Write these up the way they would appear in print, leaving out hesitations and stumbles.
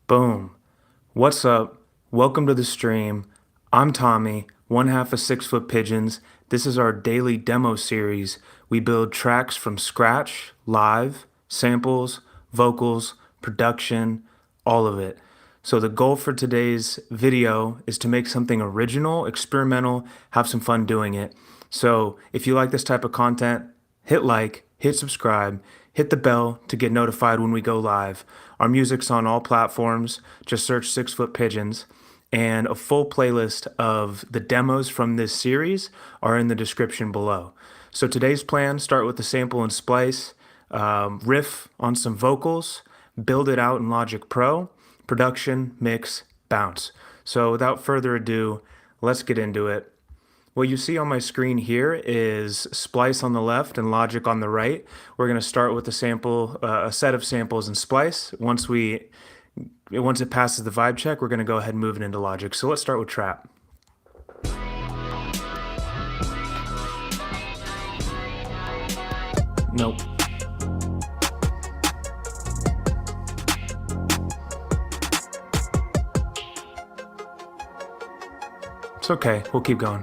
Boom. What's up? Welcome to the stream. I'm Tommy, one half of 6 Foot Pigeons. This is our daily demo series. We build tracks from scratch, live, samples, vocals, production, all of it. So the goal for today's video is to make something original, experimental, have some fun doing it. So if you like this type of content, hit like, hit subscribe, hit the bell to get notified when we go live. Our music's on all platforms. Just search 6 Foot Pigeons. And a full playlist of the demos from this series are in the description below. So today's plan, start with the sample and splice, riff on some vocals, build it out in Logic Pro, production, mix, bounce. So without further ado, let's get into it. What you see on my screen here is Splice on the left and Logic on the right. We're going to start with a sample, a set of samples in Splice. Once it passes the vibe check, we're going to go ahead and move it into Logic. So let's start with trap. Nope. It's okay, we'll keep going.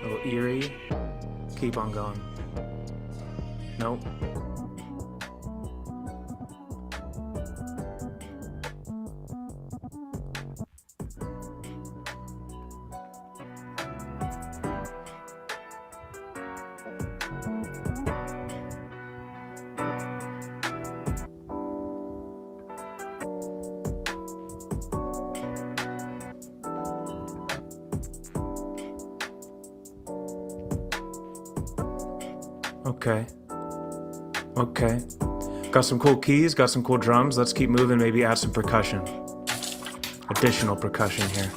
A little eerie. Keep on going. Nope. Okay. Got some cool keys, got some cool drums. Let's keep moving, maybe add some percussion. Additional percussion here.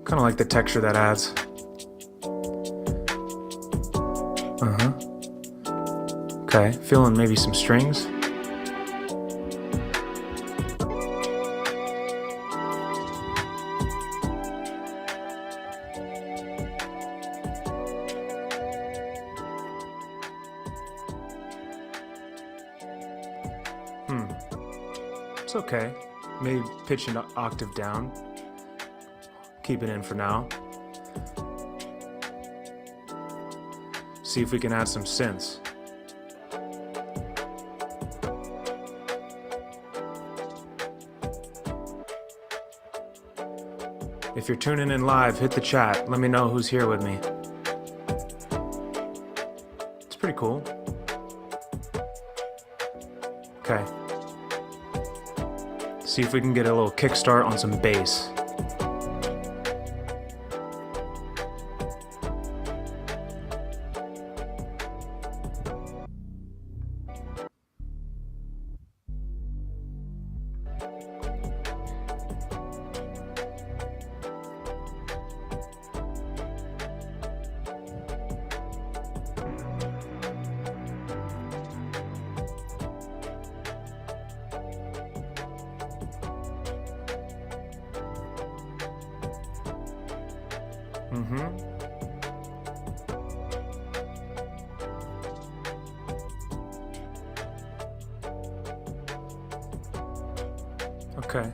Kind of like the texture that adds. Okay, feeling maybe some strings. It's okay. Maybe pitch an octave down. Keep it in for now. See if we can add some synths. If you're tuning in live, hit the chat. Let me know who's here with me. It's pretty cool. Okay. See if we can get a little kickstart on some bass. Okay.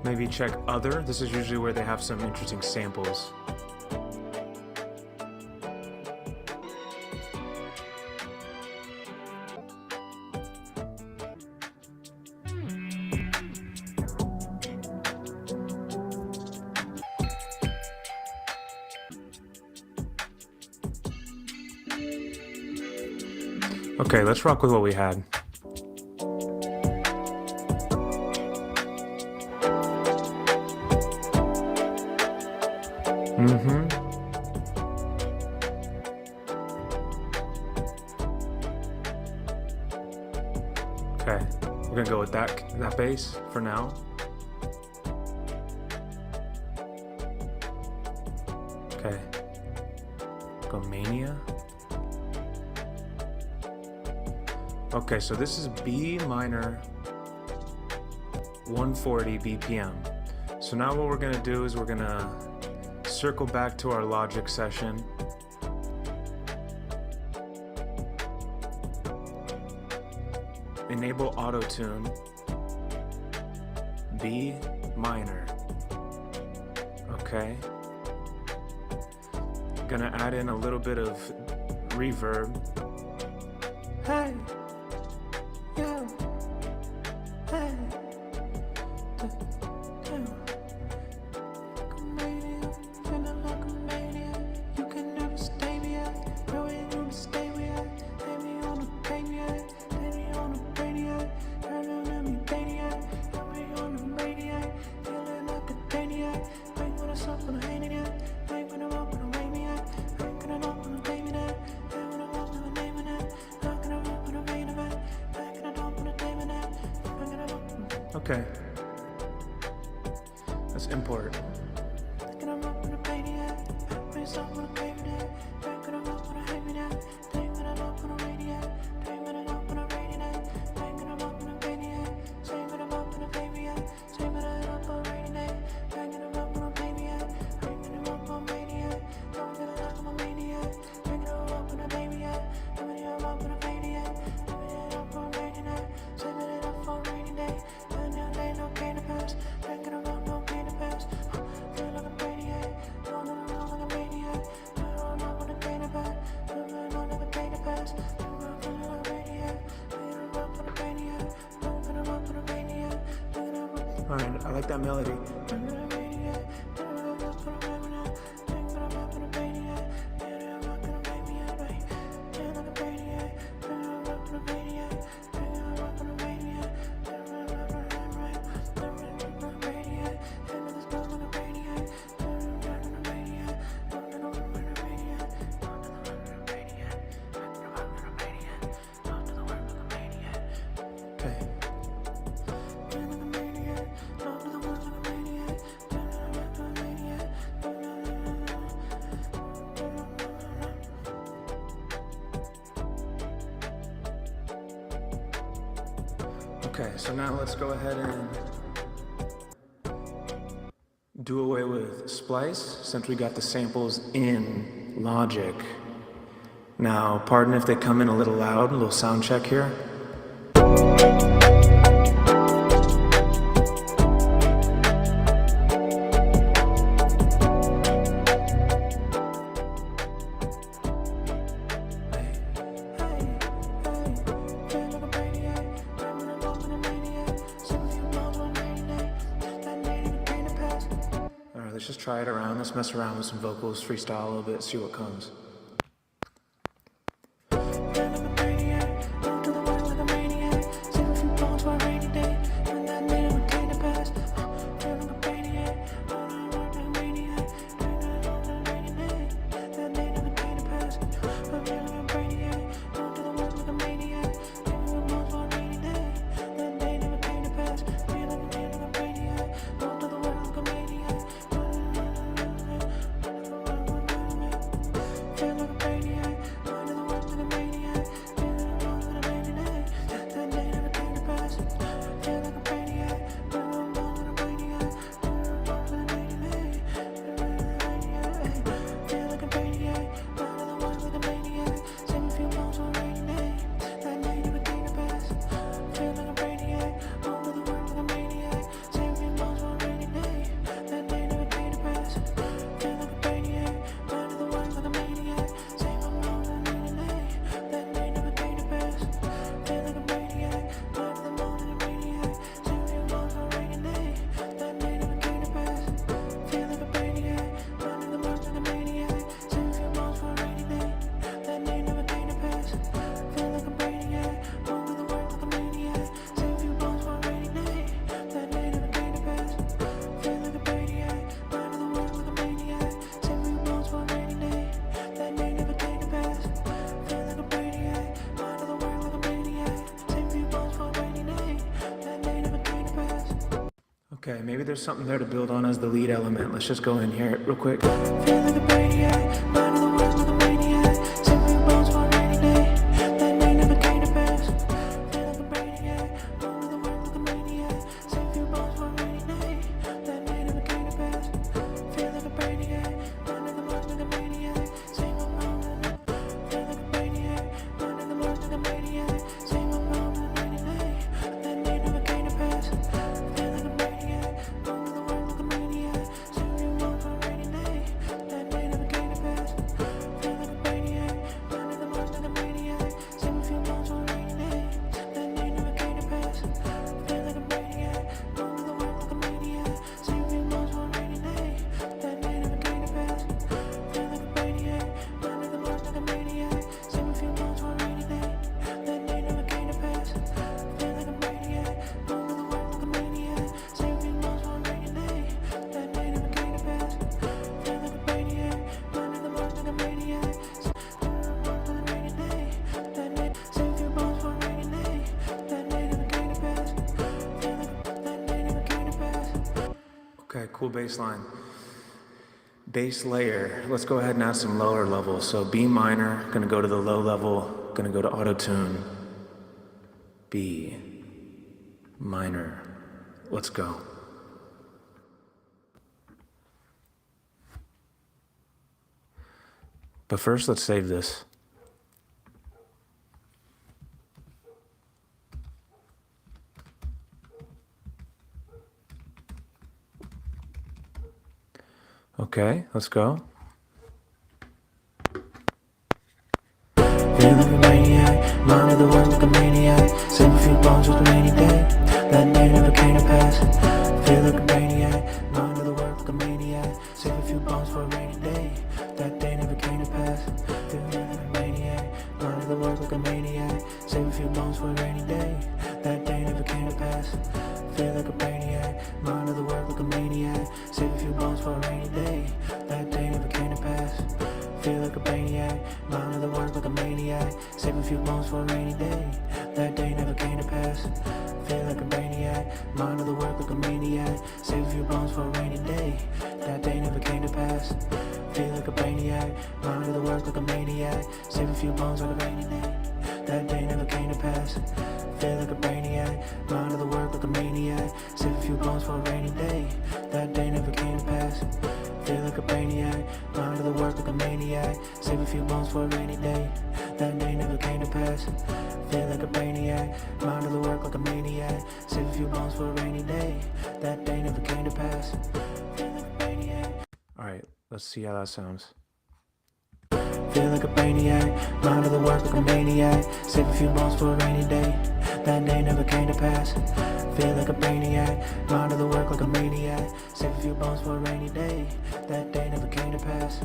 Maybe check other. This is usually where they have some interesting samples. Okay, let's rock with what we had. Okay, we're gonna go with that bass for now. Okay, go Mania. Okay, so this is B minor 140 BPM. So now what we're gonna do is we're gonna circle back to our Logic session. Enable Auto-Tune, B minor. Okay. Gonna add in a little bit of reverb. Hey, yo, hey, you can never stay me up, bro, ain't gonna stay me up, hit me on the radio, hit me on the radio, let me radio, hit me on the radio, feeling like a maniac, ain't gonna stop when I hate it yet, ain't gonna walk when I wake me up, ain't gonna walk when I pay me that, ain't gonna walk when I name it, ain't gonna walk when I rain it, ain't gonna talk when I name it, ain't gonna walk. Okay. Let's import. Ain't gonna walk when I pay me that, ain't stop when I pay me that, ain't gonna walk when I hate me that, ain't gonna walk when I rain it, ain't gonna walk when I rain it, ain't gonna walk when I pay me that, ain't gonna walk when I pay me that, ain't gonna walk when I rain it, ain't gonna walk when I pay me that, ain't gonna walk when I rain it, ain't gonna walk when I rain it, ain't gonna walk when I pay me that, ain't gonna walk when I pay me that, ain't gonna walk when I rain it, ain't gonna walk when I rain it, ain't gonna lay no cane to pass, ain't gonna walk no cane to pass, feel like a maniac, don't know like a maniac, I don't know what a cane to pass, don't know like a cane to pass, don't know like a maniac, don't know what a maniac, don't know what a maniac, don't know what. All right, I like that melody. Okay, so now let's go ahead and do away with Splice since we got the samples in Logic. Now, pardon if they come in a little loud, a little sound check here. Let's just try it around. Let's mess around with some vocals, freestyle a little bit, see what comes. Okay, maybe there's something there to build on as the lead element. Let's just go in here real quick. Feel like a maniac, mind of the world like a maniac. Simply bones for a rainy day. That day never came to pass. Okay, cool bass line. Bass layer, let's go ahead and add some lower levels. So B minor, gonna go to the low level, gonna go to auto-tune. B minor, let's go. But first, let's save this. Okay, let's go. Feel like a maniac, mind of the world like a maniac. Save a few bones with a rainy day, that day never came to pass. Feel like a maniac, mind of the world like a maniac. Save a few bones for a rainy day, that day never came to pass. Feel like a maniac, mind of the world like a maniac. Save a few bones for a rainy day, that day never came to pass. Feel like a maniac, mind of the world like a maniac. Save a few bones for a rainy day, that day never came to pass. Feel like a maniac, mind of the world like a maniac. Save a few bones for a rainy day, that day never came to pass. Feel like a maniac, mind of the world like a maniac. Save a few bones for a rainy day, that day never came to pass. Feel like a maniac, mind of the world like a maniac. Save a few bones for a rainy day, that day never came to pass. Feel like a maniac, mind of the world like a maniac. Save a few bones for a rainy day, that day never came to pass. Feel like a maniac, mind of the world like a maniac. Save a few bones for a rainy day, that day never came to pass. Feel like a maniac, mind of the world like a maniac. Save a few bones for a rainy day, that day never came to pass. Feel like a maniac. All right, let's see how that sounds. Feel like a maniac, mind of the world like a maniac. Save a few bones for a rainy day, that day never came to pass. Feel like a maniac, mind of the world like a maniac. Save a few bones for a rainy day, that day never came to pass.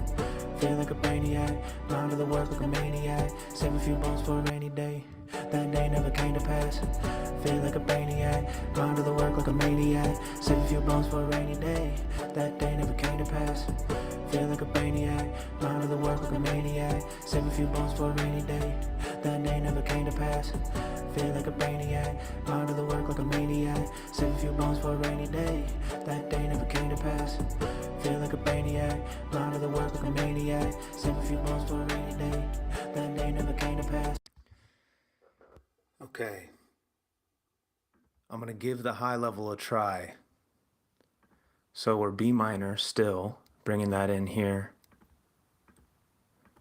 Feel like a maniac, mind of the world like a maniac. Save a few bones for a rainy day, that day never came to pass. Feel like a maniac, mind of the world like a maniac. Save a few bones for a rainy day, that day never came to pass. Feel like a maniac, mind of the world like a maniac. Save a few bones for a rainy day, that day never came to pass. Feel like a maniac, mind of the world like a maniac. Save a few bones for a rainy day, that day never came to pass. Feel like a maniac, mind of the world like a maniac. Save a few bones for a rainy day, that day never came to pass. Okay. I'm gonna give the high level a try. So we're B minor still, bringing that in here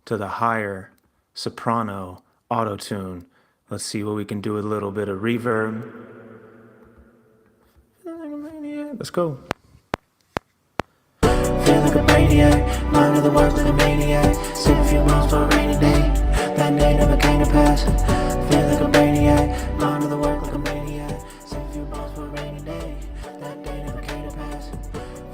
to the higher soprano auto-tune. Let's see what we can do with a little bit of reverb. Let's go. Feel like a maniac, mind of the world like a maniac. Save a few bones for a rainy day, that day never came to pass. Feel like a maniac, mind of the world like a maniac. Save a few bones for a rainy day, that day never came to pass.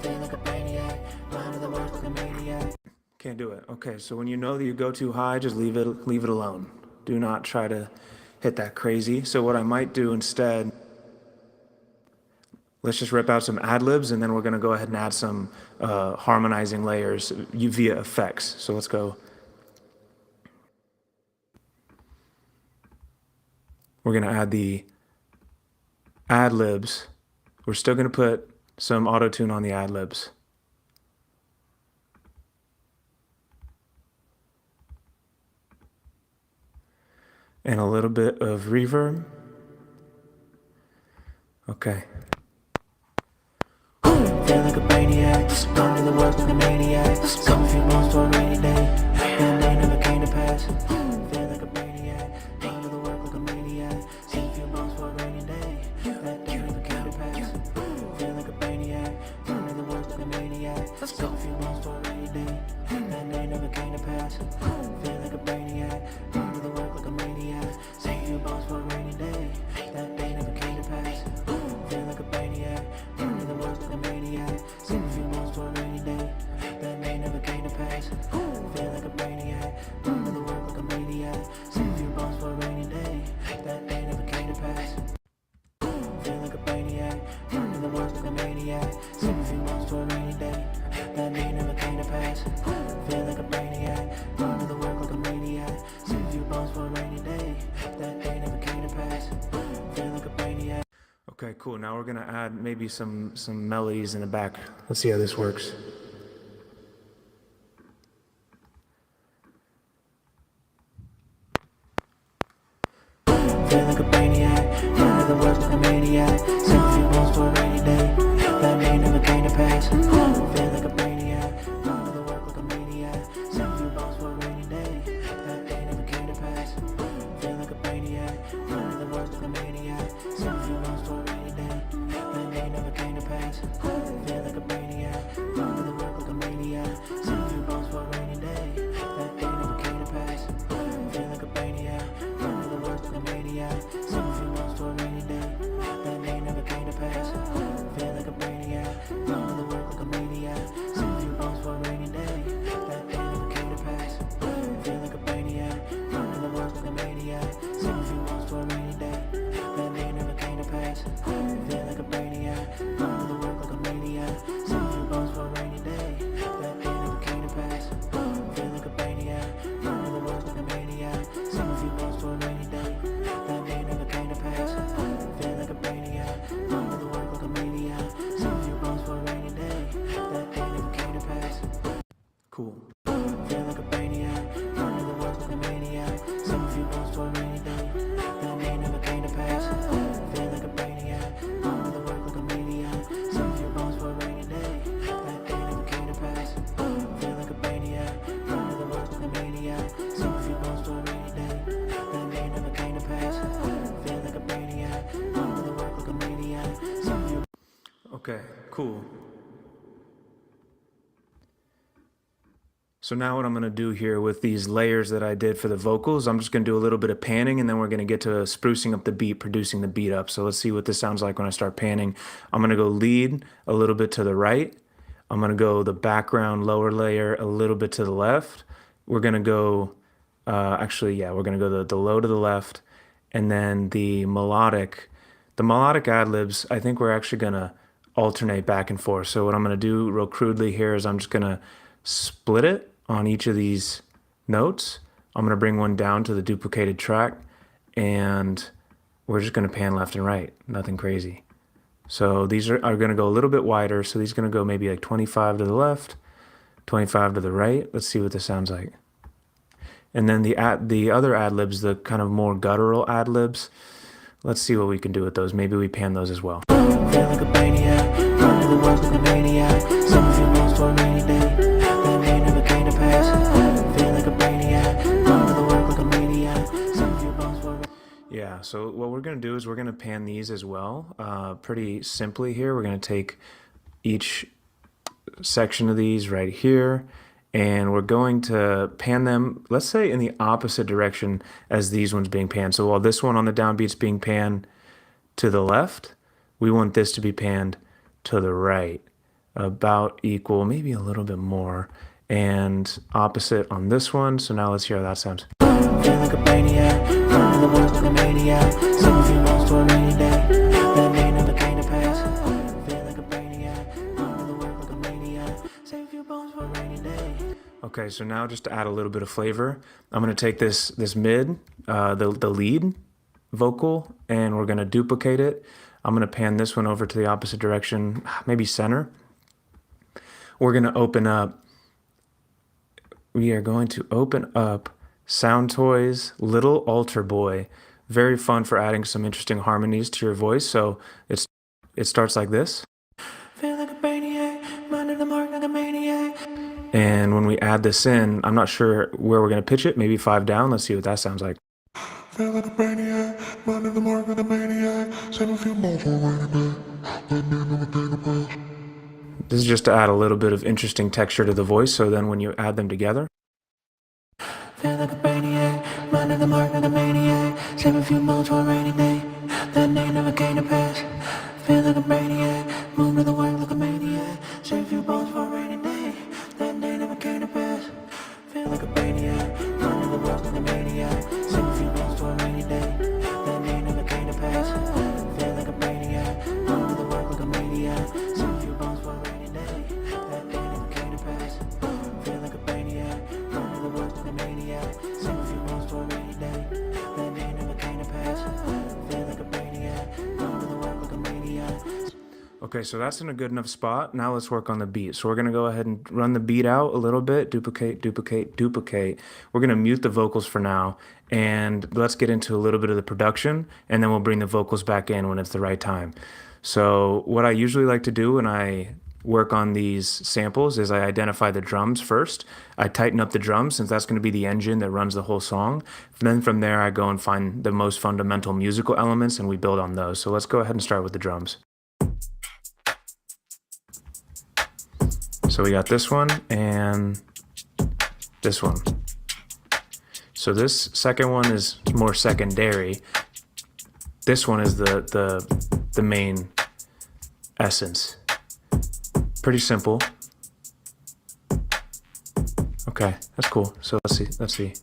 Feel like a maniac, mind of the world like a maniac. Can't do it. Okay, so when you know that you go too high, just leave it alone. Do not try to hit that crazy. So what I might do instead, let's just rip out some ad-libs, and then we're gonna go ahead and add some harmonizing layers via effects. So let's go. We're gonna add the ad-libs. We're still gonna put some auto-tune on the ad-libs. And a little bit of reverb. Okay. Feel like a maniac, mind of the world like a maniac. Save a few bones for a rainy day, that day never came to pass. Feel like a maniac, mind of the world like a maniac. Save a few bones for a rainy day, that day never came to pass. Feel like a maniac, mind of the world like a maniac. Save a few bones for a rainy day, that day never came to pass. Feel like a maniac, mind of the world like a maniac. Save a few bones for a rainy day, that day never came to pass. Feel like a maniac, mind of the world like a maniac. Save a few bones for a rainy day, that day never came to pass. Feel like a maniac, mind of the world like a maniac. Save a few bones for a rainy day, that day never came to pass. Feel like a maniac, mind of the world like a maniac. Save a few bones for a rainy day, that day never came to pass. Feel like a maniac, mind of the world like a maniac. Save a few bones for a rainy day, that day never came to pass. Okay, cool. Now we're gonna add maybe some melodies in the back. Let's see how this works. Feel like a brainiac, run to the world like a maniac. Save a few bones for a rainy day, that may never came to pass. Feel like a brainiac, run to the work like a maniac. Save a few bones for a rainy day, that day never came to pass. Feel like a brainiac, run to the work like a maniac. Save a few bones for a rainy day, that day never came to pass. Feel like a brainiac, run to the work like a maniac. Save a few bones for a rainy day, that day never came to pass. Feel like a brainiac, run to the work like a maniac. Save a few bones for a rainy day, that day never came to pass. Feel like a brainiac, run to the work like a maniac. Save a few bones for a rainy day, that day never came to pass. Feel like a brainiac, run to the work like a maniac. Save a few bones for a rainy day, that day never came to pass. Feel like a brainiac, run to the work like a maniac. Save a few bones for a rainy day, that day never came to pass. Feel like a brainiac, run to the work like a maniac. Save a few bones for a rainy day, that day never came to pass. Feel like a brainiac, run to the work like a maniac. Save a few bones for a rainy day, that day never came to pass. Cool. Feel like a brainiac, run to the work like a maniac. Save a few bones for a rainy day, that day never came to pass. Feel like a brainiac, run to the work like a maniac. Save a few bones for a rainy day, that day never came to pass. Feel like a brainiac, run to the work like a maniac. Save a few bones for a rainy day, that day never came to pass. Feel like a brainiac, run to the work like a maniac. Save a few. Okay, cool. So now what I'm going to do here with these layers that I did for the vocals, I'm just going to do a little bit of panning, and then we're going to get to sprucing up the beat, producing the beat up. So let's see what this sounds like when I start panning. I'm going to go lead a little bit to the right. I'm going to go the background lower layer a little bit to the left. We're going to go, we're going to go the low to the left, and then the melodic ad-libs, I think we're actually going to alternate back and forth. So what I'm going to do real crudely here is I'm just going to split it on each of these notes. I'm going to bring one down to the duplicated track, and we're just going to pan left and right, nothing crazy. So these are going to go a little bit wider, so these are going to go maybe like 25 to the left, 25 to the right. Let's see what this sounds like. And then the other ad-libs, the kind of more guttural ad-libs, let's see what we can do with those. Maybe we pan those as well. Feel like a brainiac, run to the work like a maniac. Save a few bones for a rainy day, that day never came to pass. Feel like a brainiac, run to the work like a maniac. Save a few bones for a Yeah, so what we're going to do is we're going to pan these as well. Pretty simply here, we're going to take each section of these right here, and we're going to pan them, let's say, in the opposite direction as these ones being panned. So while this one on the downbeat's being panned to the left, we want this to be panned to the right, about equal, maybe a little bit more, and opposite on this one. So now let's hear how that sounds. Feel like a brainiac, run to the work like a maniac. Save a few bones for a rainy day, that day never came to pass. Feel like a brainiac, run to the work like a maniac. Save a few bones for a rainy day. Okay, so now just to add a little bit of flavor, I'm going to take this mid, the lead vocal, and we're going to duplicate it. I'm going to pan this one over to the opposite direction, maybe center. We are going to open up Soundtoys Little Altar Boy. Very fun for adding some interesting harmonies to your voice. So it starts like this. Feel like a brainiac, run to the mark like a maniac. And when we add this in, I'm not sure where we're going to pitch it, maybe 5 down. Let's see what that sounds like. Feel like a brainiac, run to the mark like a maniac. Save a few bones for a rainy day, that day never came to pass. This is just to add a little bit of interesting texture to the voice, so then when you add them together. Feel like a brainiac, run to the mark like a maniac. Save a few bones for a rainy day, that day never came to pass. Feel like a brainiac, move to the work like a maniac. Save a few bones for a rainy day, that day never came to pass. Feel like a brainiac, run to the work like a maniac. Save a few bones for a rainy day, that day never came to pass. Feel like a brainiac, run to the work like a maniac. Save a few bones for a rainy day, that day never came to pass. Feel like a brainiac, run to the work like a maniac. Save a few bones for a rainy day, that day never came to pass. Feel like a brainiac, run to the work like a maniac. Okay, so that's in a good enough spot. Now let's work on the beat. So we're gonna go ahead and run the beat out a little bit, duplicate, duplicate, duplicate. We're gonna mute the vocals for now, and let's get into a little bit of the production, and then we'll bring the vocals back in when it's the right time. So what I usually like to do when I work on these samples is I identify the drums first. I tighten up the drums since that's gonna be the engine that runs the whole song. Then from there, I go and find the most fundamental musical elements and we build on those. So let's go ahead and start with the drums. So we got this one and this one. So this second one is more secondary. This one is the main essence. Pretty simple. Okay, that's cool. So let's see.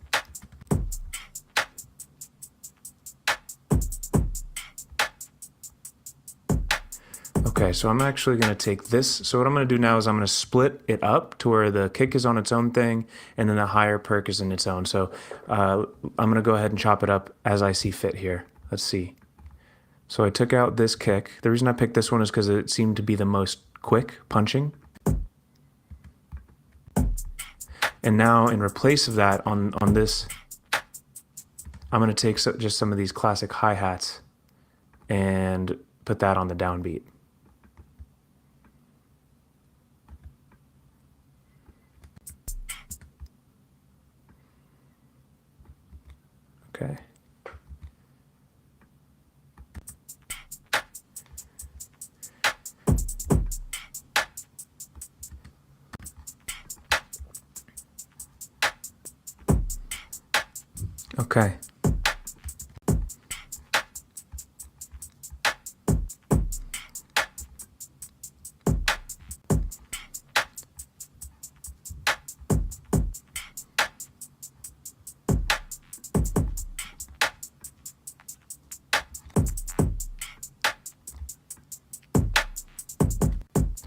Okay, so I'm actually going to take this. So what I'm going to do now is I'm going to split it up to where the kick is on its own thing and then the higher perk is in its own. So I'm going to go ahead and chop it up as I see fit here. Let's see. So I took out this kick. The reason I picked this one is because it seemed to be the most quick punching. And now in replace of that on this, I'm going to take just some of these classic hi-hats and put that on the downbeat. Okay. Okay.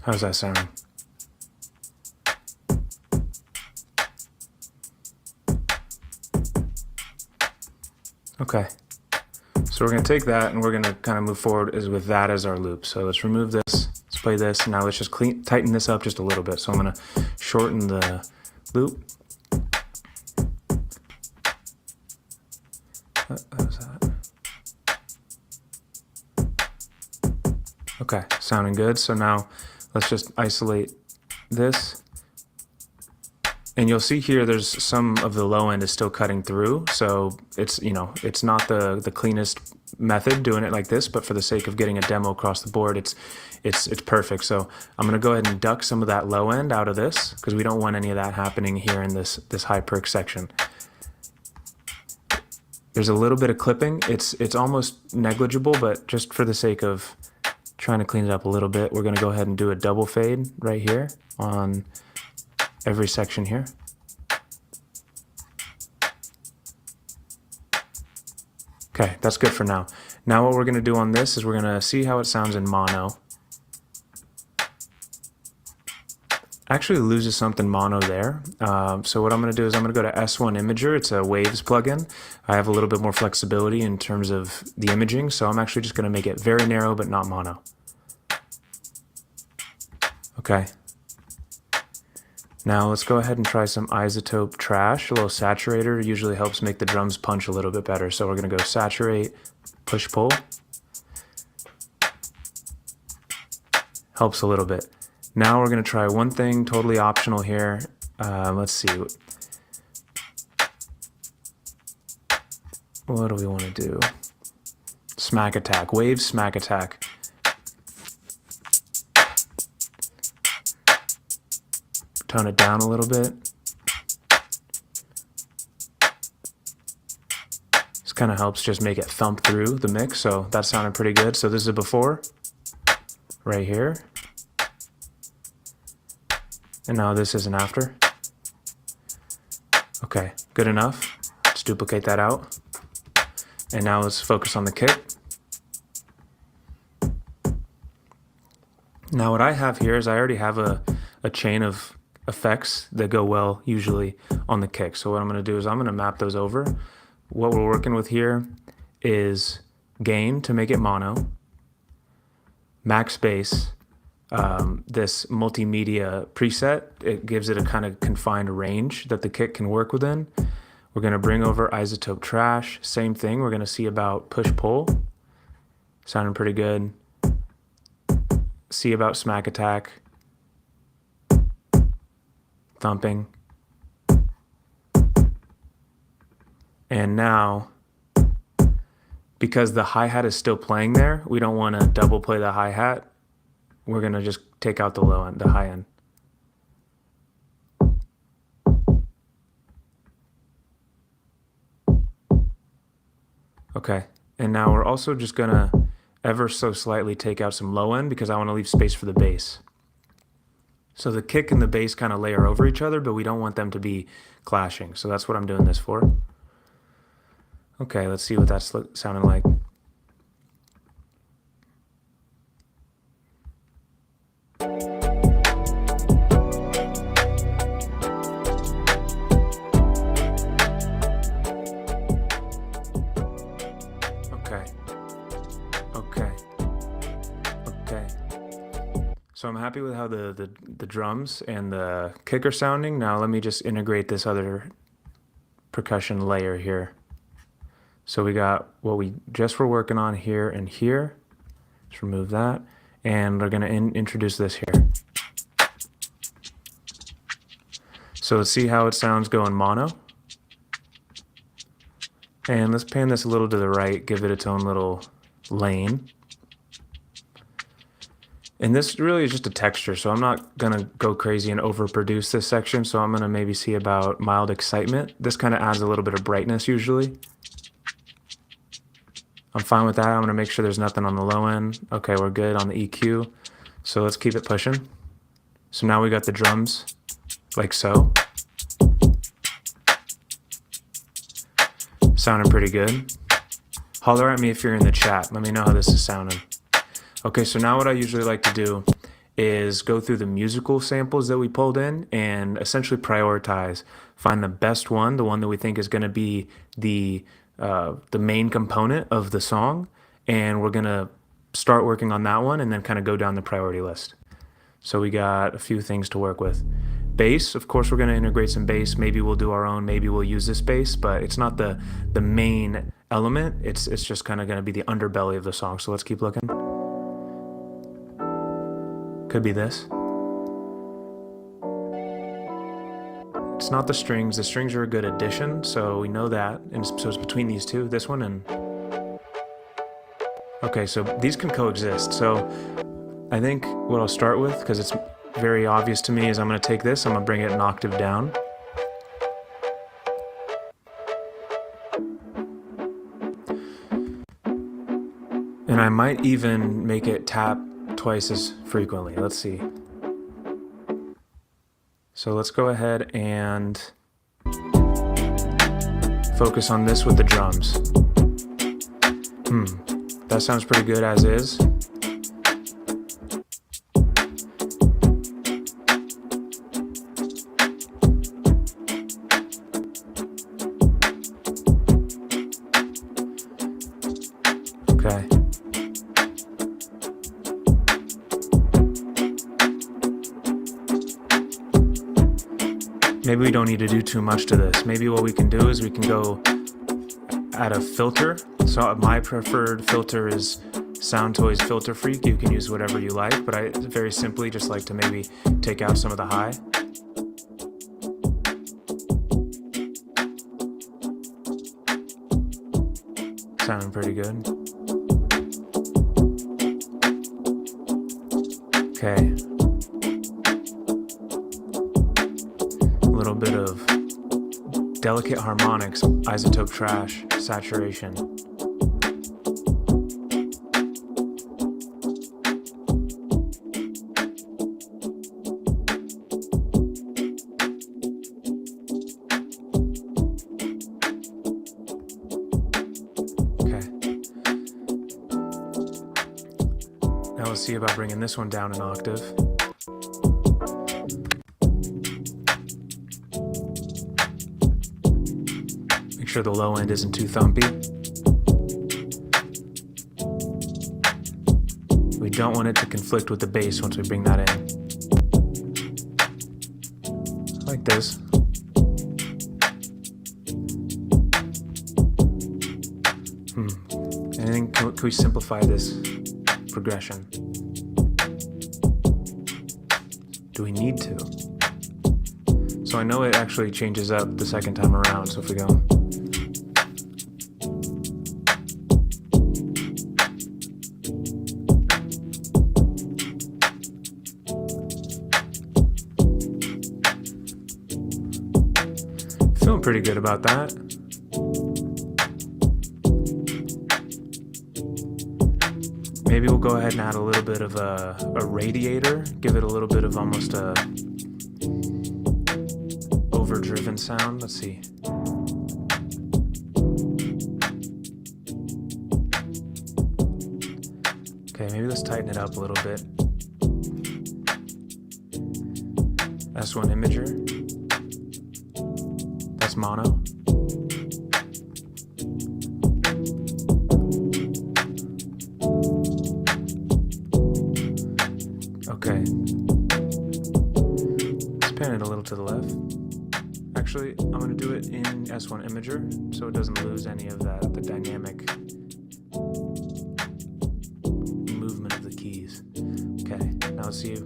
How's that sound? Okay, so we're going to take that and we're going to kind of move forward with that as our loop. So let's remove this, let's play this, and now let's just tighten this up just a little bit. So I'm going to shorten the loop. What was that? Okay, sounding good. So now let's just isolate this. And you'll see here there's some of the low end is still cutting through. So it's, you know, it's not the cleanest method doing it like this, but for the sake of getting a demo across the board, it's perfect. So I'm gonna go ahead and duck some of that low end out of this because we don't want any of that happening here in this high perk section. There's a little bit of clipping. It's almost negligible, but just for the sake of trying to clean it up a little bit, we're gonna go ahead and do a double fade right here on every section here. Okay, that's good for now. Now what we're going to do on this is we're going to see how it sounds in mono. Actually loses something mono there. So what I'm going to do is I'm going to go to S1 Imager. It's a Waves plugin. I have a little bit more flexibility in terms of the imaging, so I'm actually just going to make it very narrow but not mono. Okay. Now let's go ahead and try some iZotope Trash. A little saturator usually helps make the drums punch a little bit better. So we're going to go saturate, push, pull. Helps a little bit. Now we're going to try one thing totally optional here. Let's see. What do we want to do? Smack attack. Wave smack attack. Tone it down a little bit. This kind of helps just make it thump through the mix, so that sounded pretty good. So this is a before, right here. And now this is an after. Okay, good enough. Let's duplicate that out. And now let's focus on the kick. Now what I have here is I already have a chain of effects that go well usually on the kick. So what I'm going to do is I'm going to map those over. What we're working with here is gain to make it mono, max bass, this multimedia preset. It gives it a kind of confined range that the kit can work within. We're going to bring over iZotope Trash. Same thing. We're going to see about push-pull. Sounding pretty good. See about smack attack. Thumping. And now, because the hi-hat is still playing there, we don't want to double play the hi-hat. We're going to just take out the low end, the high end. Okay, and now we're also just going to ever so slightly take out some low end because I want to leave space for the bass. So the kick and the bass kind of layer over each other, but we don't want them to be clashing. So that's what I'm doing this for. Okay, let's see what that's sounding like. Okay. So I'm happy with how the drums and the kick are sounding. Now let me just integrate this other percussion layer here. So we got what we just were working on here and here. Let's remove that. And we're gonna introduce this here. So let's see how it sounds going mono. And let's pan this a little to the right, give it its own little lane. And this really is just a texture, so I'm not gonna go crazy and overproduce this section, so I'm gonna maybe see about mild excitement. This kind of adds a little bit of brightness usually. I'm fine with that. I'm gonna make sure there's nothing on the low end. Okay, we're good on the EQ. So let's keep it pushing. So now we got the drums, like so. Sounding pretty good. Holler at me if you're in the chat. Let me know how this is sounding. Okay, so now what I usually like to do is go through the musical samples that we pulled in and essentially prioritize, find the best one, the one that we think is gonna be the main component of the song, and we're gonna start working on that one and then kind of go down the priority list. So we got a few things to work with. Bass, of course we're gonna integrate some bass. Maybe we'll do our own, maybe we'll use this bass, but it's not the main element. It's just kind of gonna be the underbelly of the song. So let's keep looking. Could be this. It's not the strings. The strings are a good addition, so we know that. And so it's between these two, this one and... Okay, so these can coexist. So I think what I'll start with, because it's very obvious to me, is I'm going to take this, I'm going to bring it an octave down. And I might even make it tap twice as frequently. Let's see. So let's go ahead and focus on this with the drums. That sounds pretty good as is. Okay. Maybe we don't need to do too much to this. Maybe what we can do is we can go add a filter. So my preferred filter is Soundtoys Filter Freak. You can use whatever you like, but I very simply just like to maybe take out some of the high. Sounding pretty good. Okay. A little bit of delicate harmonics, iZotope Trash, saturation. Okay. Now let's see about bringing this one down an octave. Make sure the low end isn't too thumpy. We don't want it to conflict with the bass once we bring that in. Like this. Anything, can we simplify this progression? Do we need to? So I know it actually changes up the second time around, so if we go. Feeling pretty good about that. Maybe we'll go ahead and add a little bit of a radiator, give it a little bit of almost a overdriven sound. Let's see. Okay, maybe let's tighten it up a little bit. S1 imager. That's mono. Okay. Let's pan it a little to the left. Actually, I'm going to do it in S1 imager so it doesn't lose any of that, the dynamic movement of the keys. Okay, now let's see.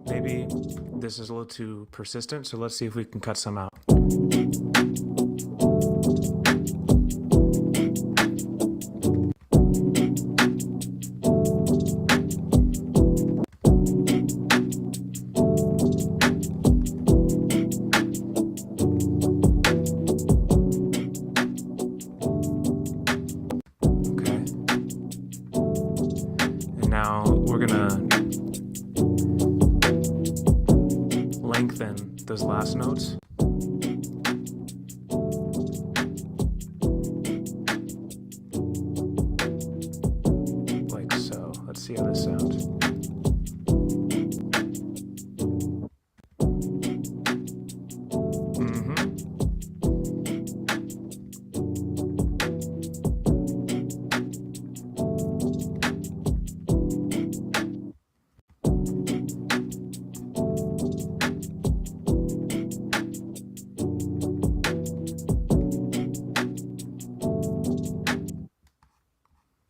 Maybe this is a little too persistent, so let's see if we can cut some out. Okay. And now we're gonna lengthen those last notes. Like so. Let's see how this sounds.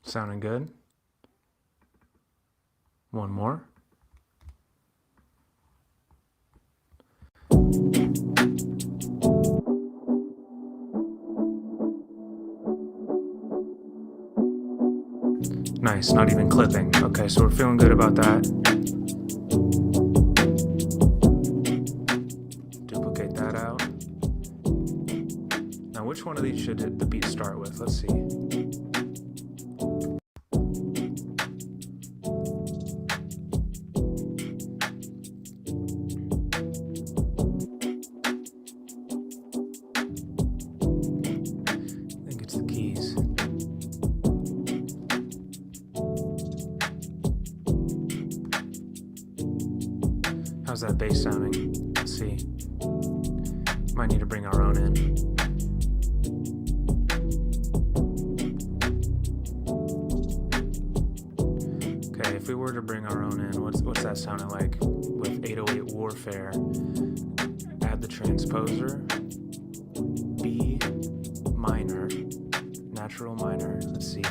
Sounding good. One more. Nice, not even clipping. Okay, so we're feeling good about that. Duplicate that out. Now, which one of these should the beat start with? Let's see. How's that bass sounding? Let's see. Might need to bring our own in. Okay, if we were to bring our own in, what's that sounding like with 808 Warfare? Add the transposer. B minor. Natural minor. Let's see.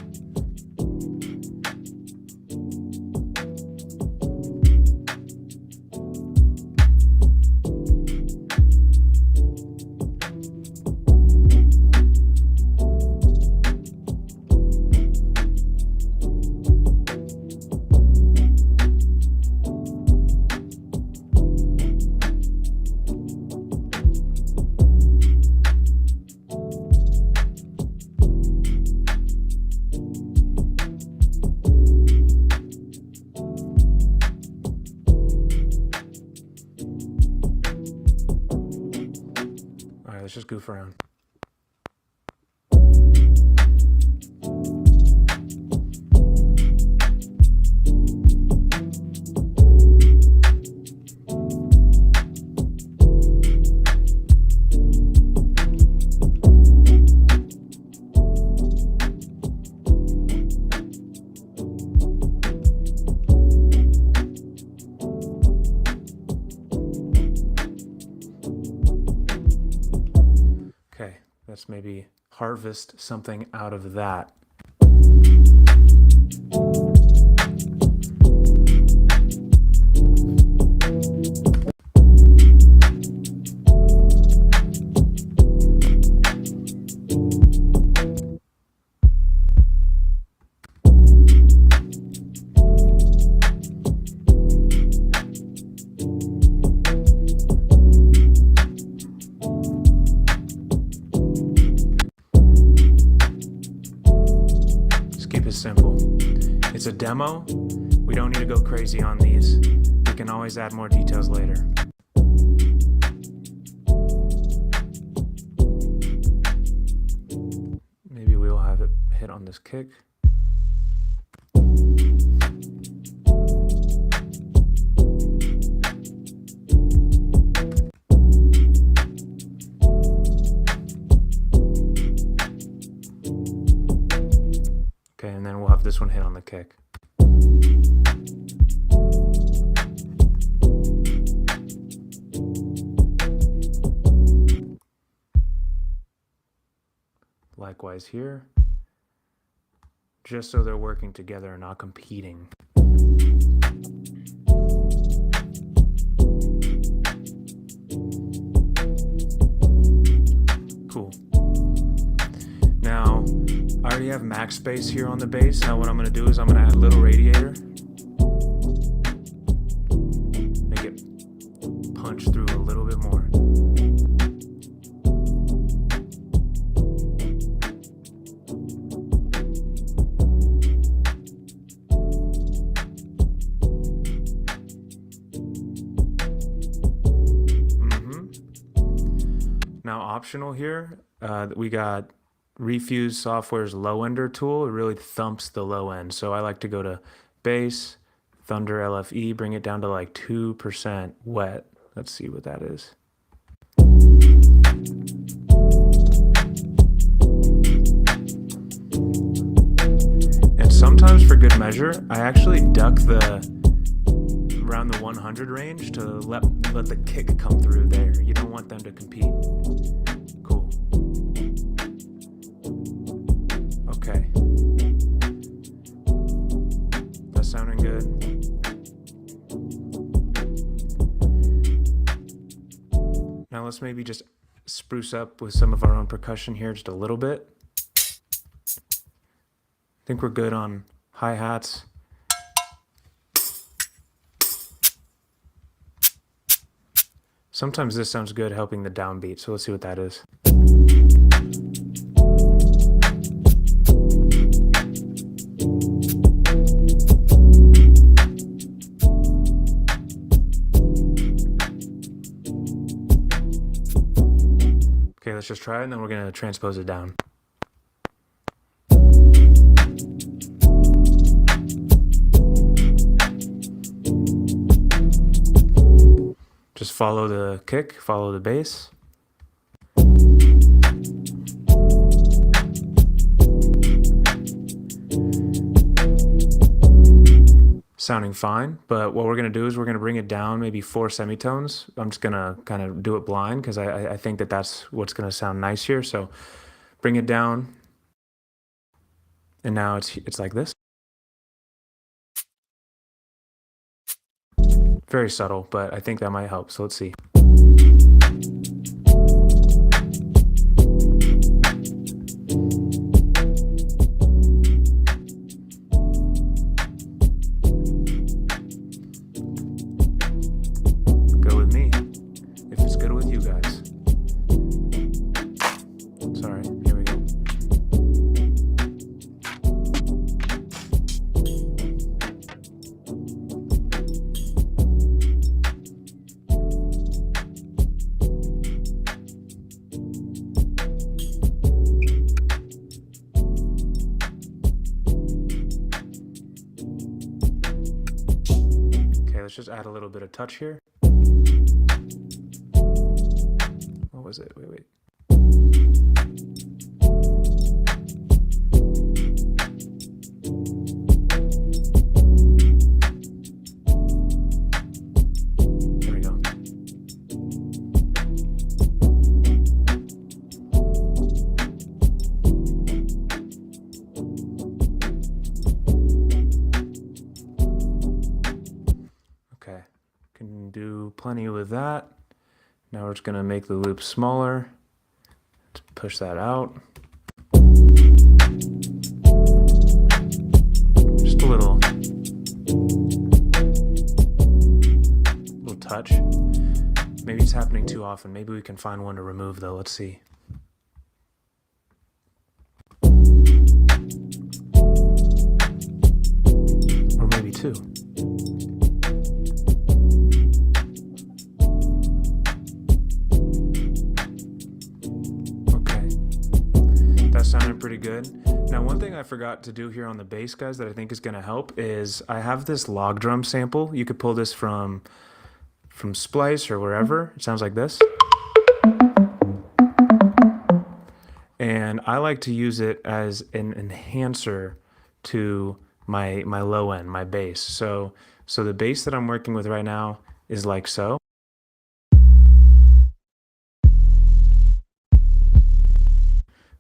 Let's just goof around. let's maybe harvest something out of that. Simple. It's a demo. We don't need to go crazy on these. We can always add more details later. Maybe we'll have it hit on this kick. Okay, and then we'll have this one hit on the kick. Likewise here, just so they're working together and not competing. Cool. Now, I already have max space here on the bass. Now what I'm going to do is I'm going to add a little radiator. Make it punch through a little bit more. Now optional here, we got Refuse Software's low ender tool. It really thumps the low end. So I like to go to bass, Thunder LFE, bring it down to like 2% wet. Let's see what that is. And sometimes for good measure, I actually duck around the 100 range to let the kick come through there. You don't want them to compete. Cool. Okay. That's sounding good. Now let's maybe just spruce up with some of our own percussion here just a little bit. I think we're good on hi-hats. Sometimes this sounds good helping the downbeat, so let's see what that is. Okay, let's just try it and then we're going to transpose it down. Just follow the kick, follow the bass. Sounding fine, but what we're going to do is we're going to bring it down maybe 4 semitones. I'm just going to kind of do it blind because I think that's what's going to sound nice here. So bring it down, and now it's like this. Very subtle, but I think that might help, so let's see. Go with me, if it's good with you guys. Sorry, here we go. Let's just add a little bit of touch here. What was it? Wait. There we go. plenty with that. Now we're just going to make the loop smaller. Let's push that out. Just a little touch. Maybe it's happening too often. Maybe we can find one to remove though. Let's see. Or maybe two. Okay. That sounded pretty good. Now, one thing I forgot to do here on the bass, guys, that I think is going to help is I have this log drum sample. You could pull this from Splice or wherever. It sounds like this. And I like to use it as an enhancer to my low end, my bass. So the bass that I'm working with right now is like so.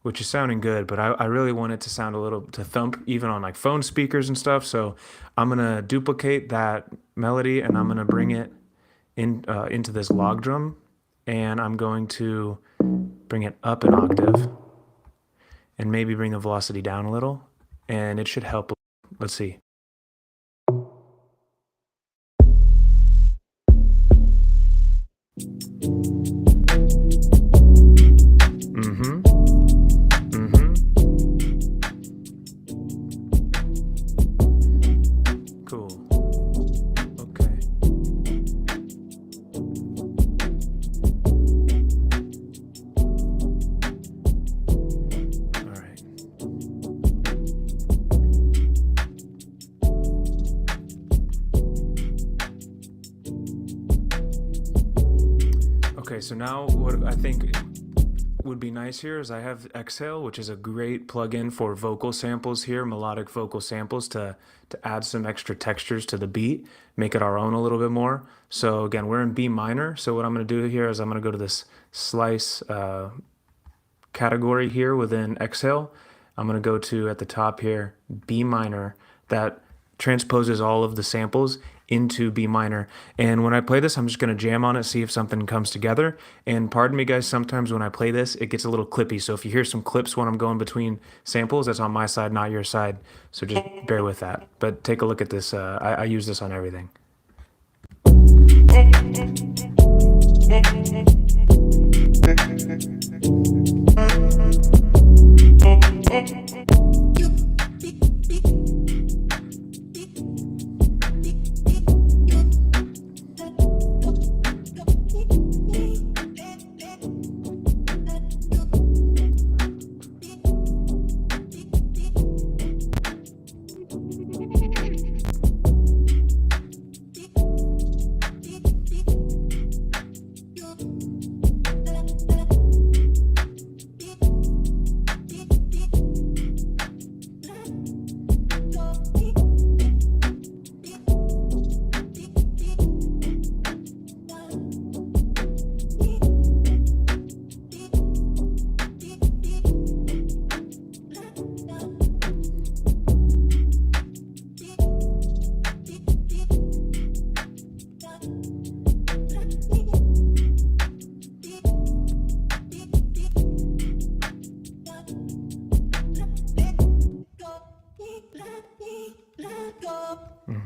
Which is sounding good, but I really want it to sound a little, to thump even on like phone speakers and stuff. So I'm gonna duplicate that melody and I'm gonna bring it into this log drum, and I'm going to bring it up an octave and maybe bring the velocity down a little, and it should help. Let's see. Cool. Okay. All right. Okay, so now what I think would be nice here is I have Exhale, which is a great plugin for vocal samples here, melodic vocal samples to add some extra textures to the beat, make it our own a little bit more. So again, we're in B minor. So what I'm going to do here is I'm going to go to this slice category here within Exhale. I'm going to go to, at the top here, B minor. That transposes all of the samples into B minor. And when I play this, I'm just going to jam on it, see if something comes together. And pardon me guys, sometimes when I play this, it gets a little clippy. So if you hear some clips when I'm going between samples, that's on my side, not your side. So just bear with that. But take a look at this. I use this on everything.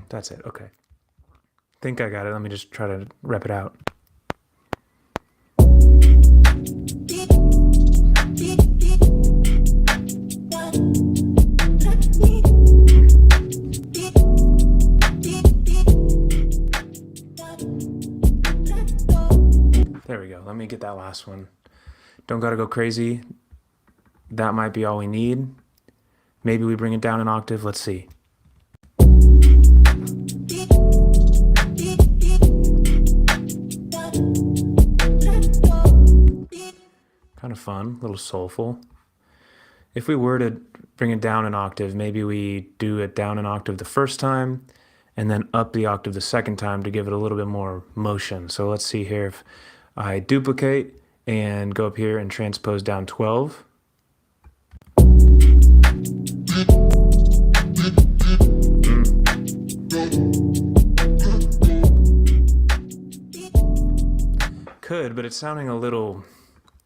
That's it. Okay. Think I got it. Let me just try to rep it out. There we go. Let me get that last one. Don't gotta go crazy. That might be all we need. Maybe we bring it down an octave. Let's see. Kind of fun, a little soulful. If we were to bring it down an octave, maybe we do it down an octave the first time and then up the octave the second time to give it a little bit more motion. So let's see here. If I duplicate and go up here and transpose down 12. could, but it's sounding a little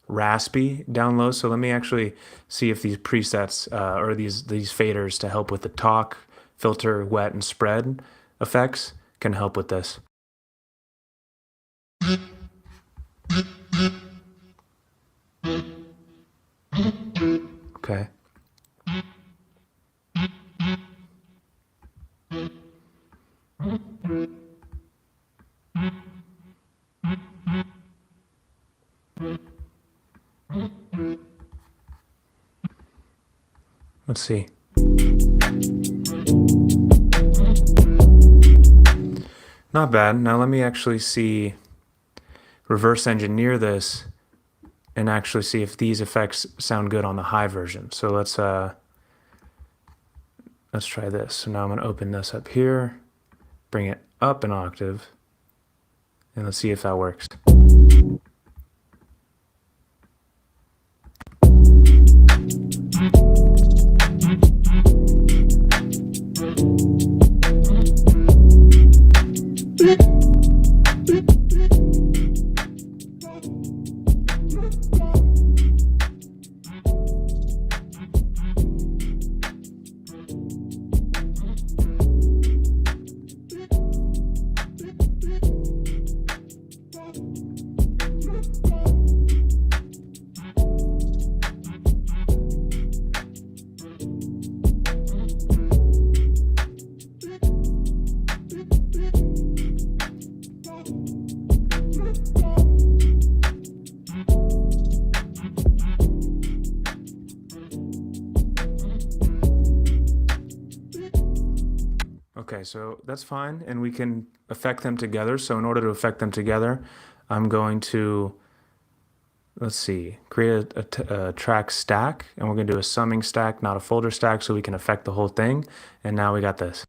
raspy down low. So let me actually see if these presets or these faders to help with the talk, filter, wet, and spread effects can help with this. Okay. Let's see. Not bad. Now let me actually see, reverse engineer this and actually see if these effects sound good on the high version. So let's try this. So now I'm going to open this up here, bring it up an octave, and let's see if that works. Okay, so that's fine, and we can affect them together. So in order to affect them together, I'm going to, let's see, create a track stack, and we're going to do a summing stack, not a folder stack, so we can affect the whole thing. And now we got this.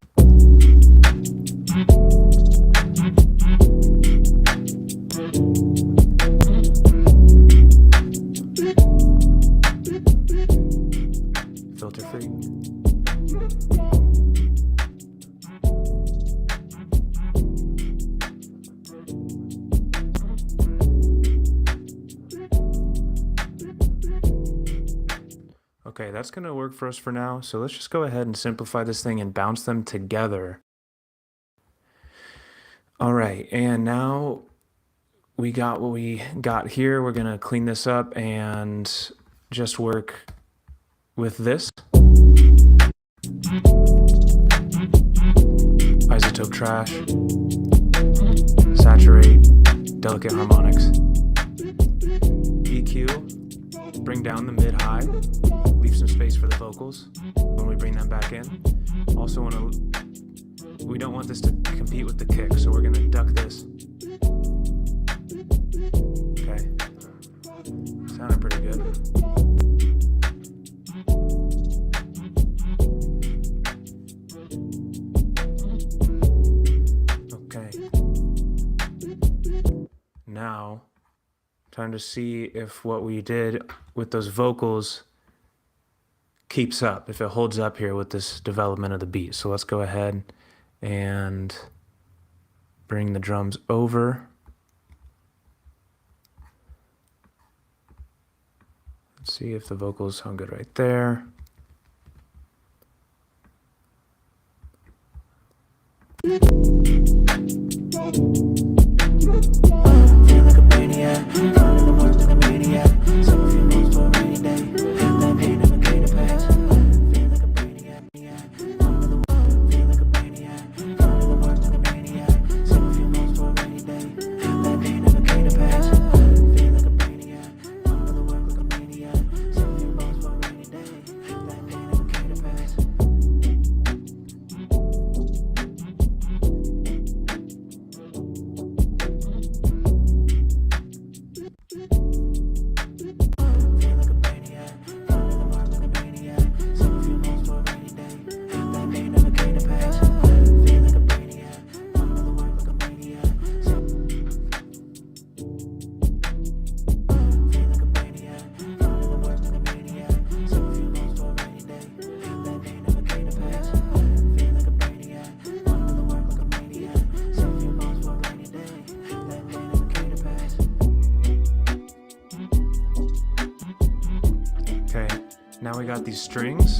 Filter free. Okay, that's going to work for us for now. So let's just go ahead and simplify this thing and bounce them together. All right, and now we got what we got here. We're going to clean this up and just work with this. iZotope trash. Saturate. Delicate harmonics. EQ. Bring down the mid-high. Leave some space for the vocals when we bring them back in. Also we don't want this to compete with the kick, so we're going to duck this. Okay. Sounded pretty good. Okay. Now, time to see if what we did with those vocals keeps up, if it holds up here with this development of the beat. So let's go ahead and bring the drums over. Let's see if the vocals sound good right there. Feel like a maniac, falling in the work like a maniac. Save a few months for a rainy day. That pain never came to pass. Feel like a maniac, falling in the work. Feel like a maniac, falling in the work like a maniac. Save a few months for a rainy day. That pain never came to pass. Feel like a maniac, falling in the work like a maniac. Save a few months for a rainy day. Now we got these strings.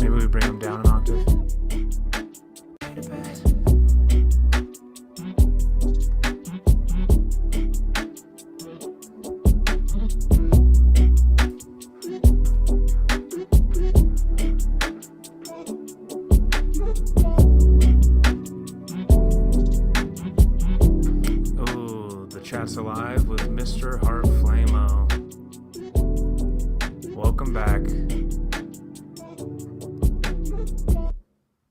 Maybe we bring them down an octave. Oh, the chat's alive with Mr. Heart Flamo. Welcome back.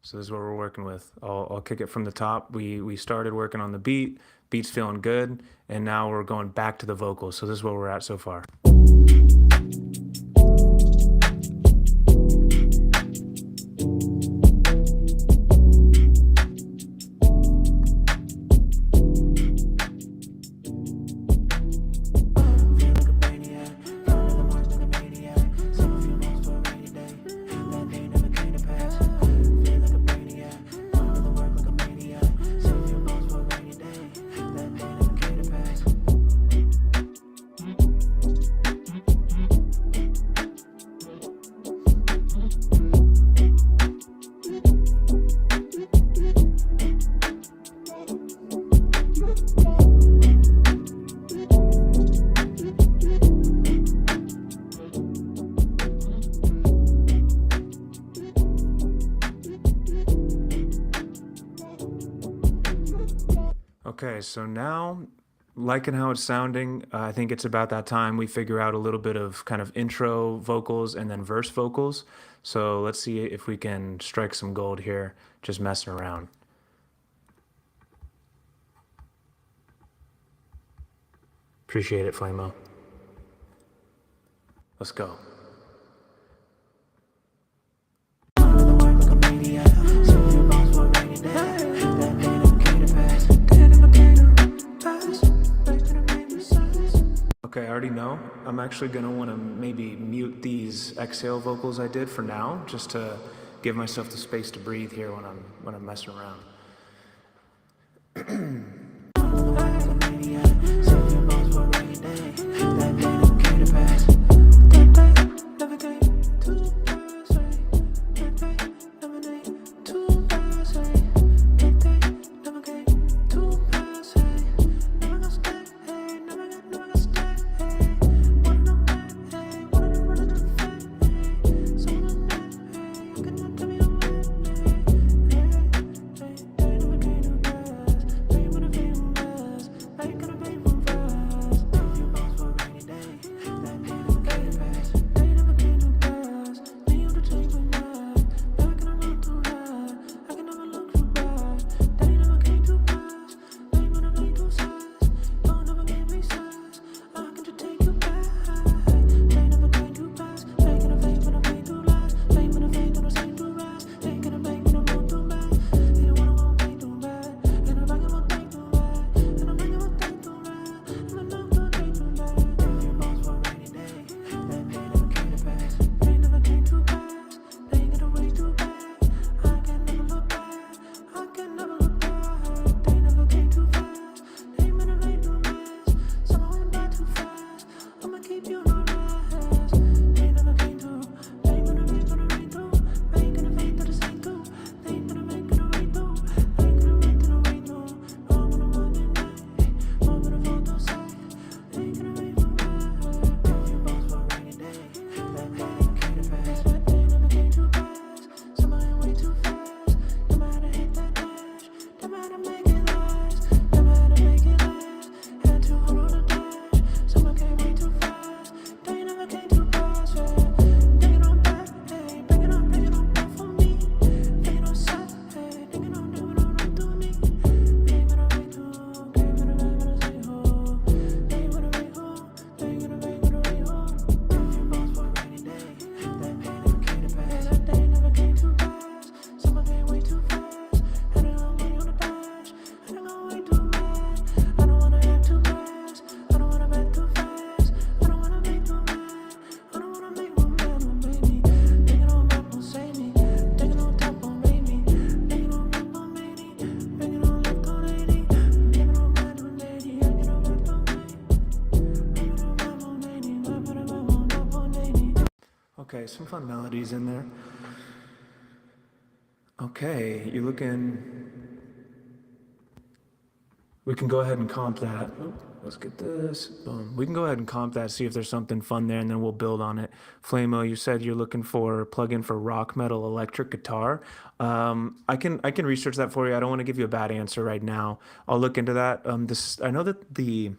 So this is what we're working with. I'll kick it from the top. We started working on the beat. Beat's feeling good, and now we're going back to the vocals. So this is where we're at so far. Okay, so now, liking how it's sounding, I think it's about that time we figure out a little bit of kind of intro vocals and then verse vocals. So let's see if we can strike some gold here, just messing around. Appreciate it, Flamo. Let's go. Okay, I already know. I'm actually gonna wanna maybe mute these exhale vocals I did for now, just to give myself the space to breathe here when I'm messing around. Okay, some fun melodies in there. Okay, you're looking... We can go ahead and comp that. Oh, let's get this. Boom. We can go ahead and comp that, see if there's something fun there, and then we'll build on it. Flamo, you said you're looking for a plugin for rock metal electric guitar. I can research that for you. I don't want to give you a bad answer right now. I'll look into that. I know that the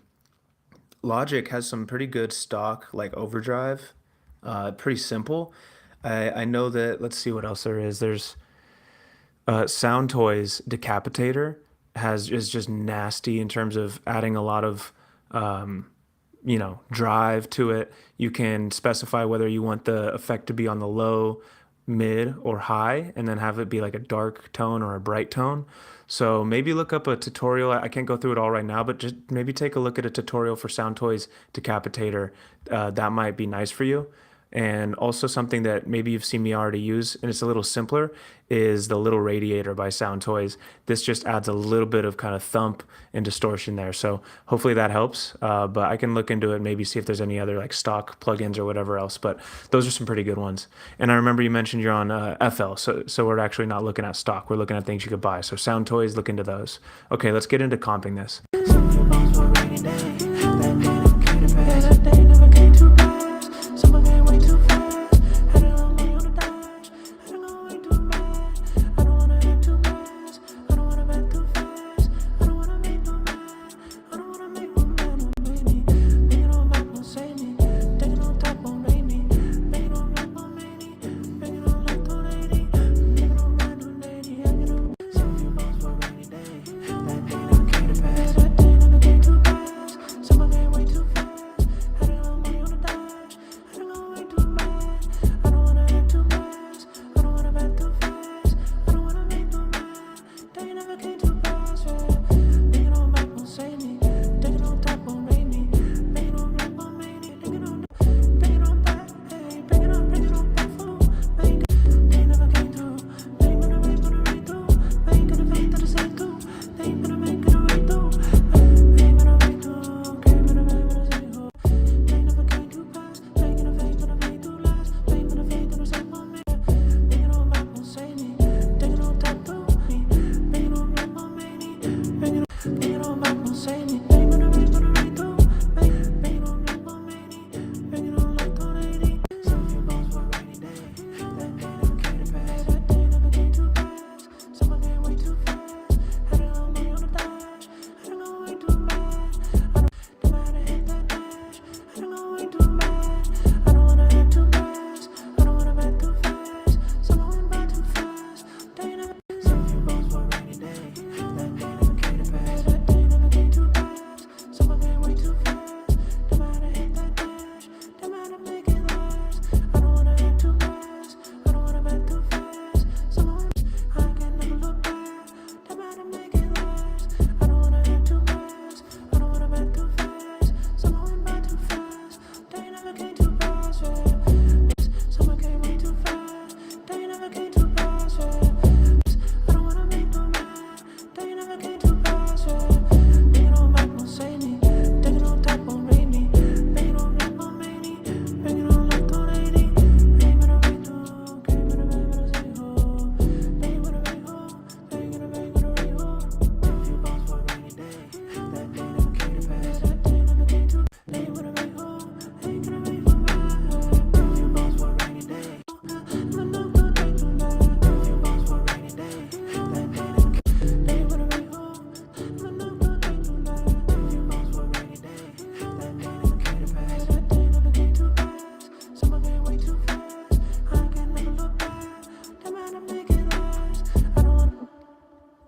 Logic has some pretty good stock like overdrive. Pretty simple. I know that. Let's see what else there is. There's Soundtoys Decapitator is just nasty in terms of adding a lot of drive to it. You can specify whether you want the effect to be on the low, mid, or high, and then have it be like a dark tone or a bright tone. So maybe look up a tutorial. I can't go through it all right now, but just maybe take a look at a tutorial for Soundtoys Decapitator. That might be nice for you. And also something that maybe you've seen me already use, and it's a little simpler, is the Little Radiator by Soundtoys. This just adds a little bit of kind of thump and distortion there. So hopefully that helps. But I can look into it, maybe see if there's any other like stock plugins or whatever else. But those are some pretty good ones. And I remember you mentioned you're on FL, so we're actually not looking at stock. We're looking at things you could buy. So Soundtoys, look into those. Okay, let's get into comping this.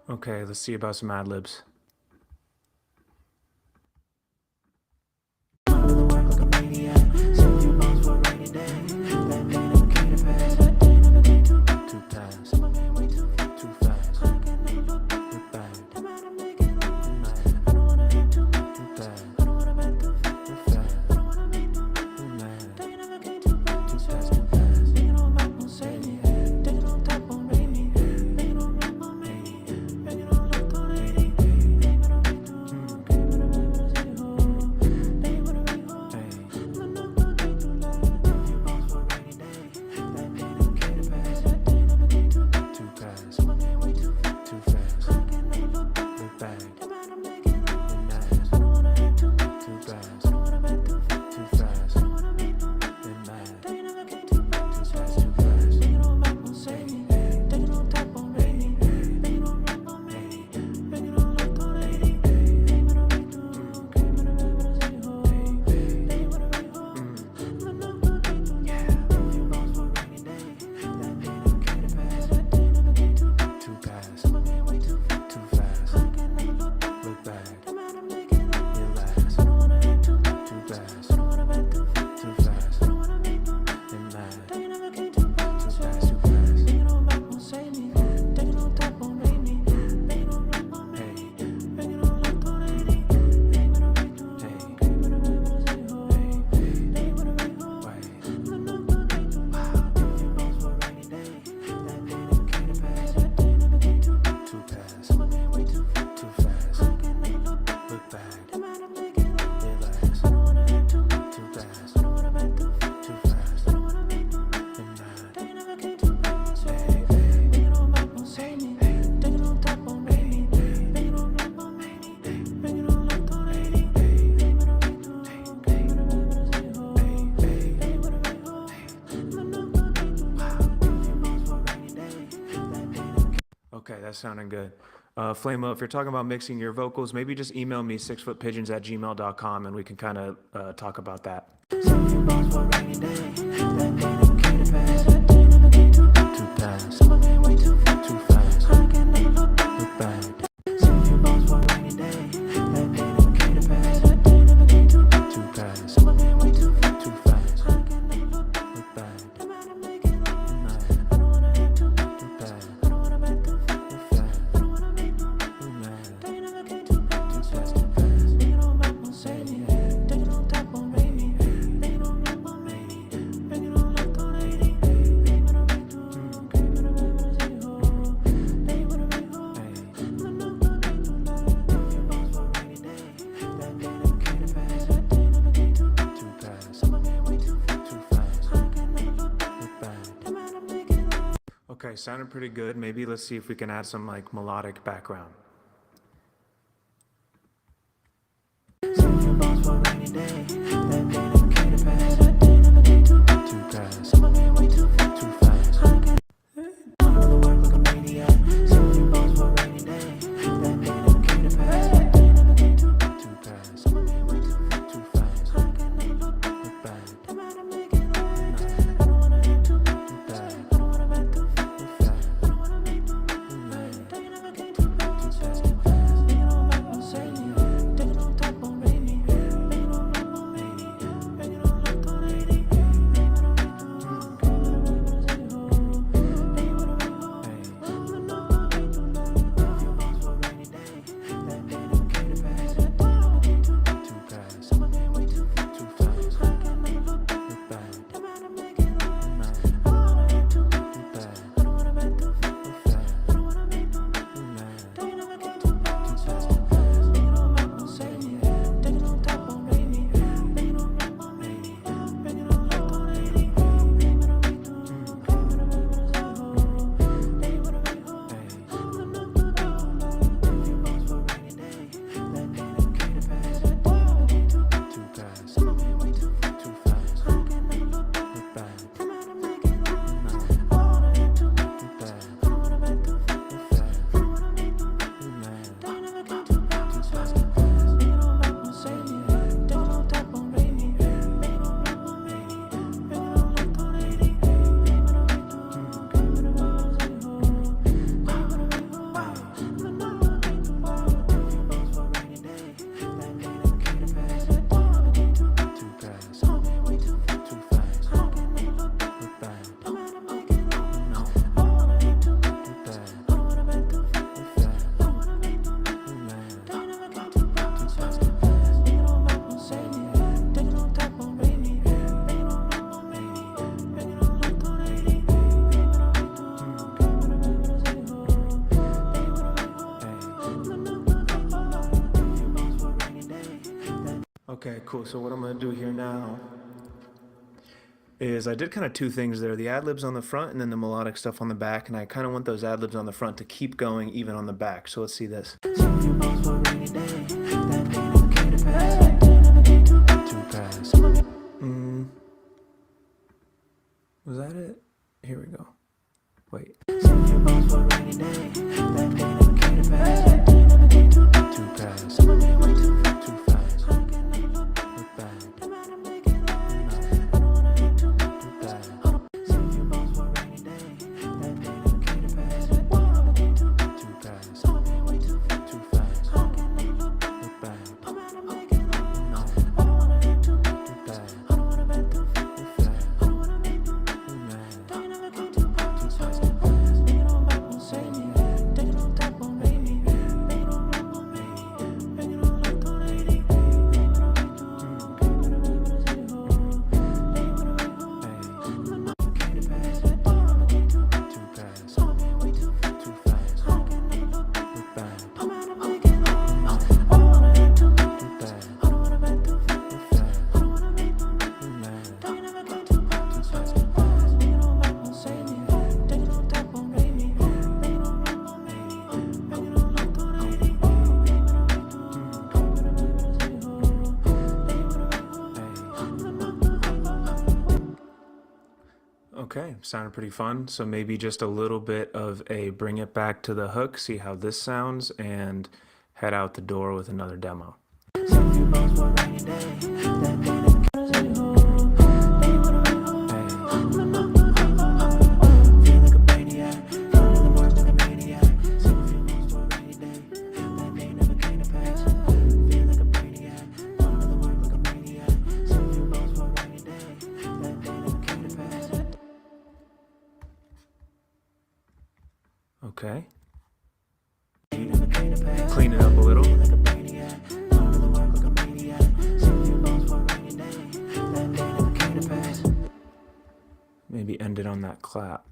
Okay, let's see about some ad libs. Okay, that's sounding good. Flamo, if you're talking about mixing your vocals, maybe just email me 6footpigeons@gmail.com and we can kind of talk about that. Okay, sounded pretty good. Maybe let's see if we can add some like melodic background. Okay, cool. So what I'm going to do here now is I did kind of two things there. The ad-libs on the front and then the melodic stuff on the back. And I kind of want those ad-libs on the front to keep going even on the back. So let's see this. Was that it? Here we go. Wait. Too fast. Too fast. Look back. Okay, sounded pretty fun. So maybe just a little bit of a bring it back to the hook, see how this sounds, and head out the door with another demo. Okay. Clean it up a little. Maybe end it on that clap.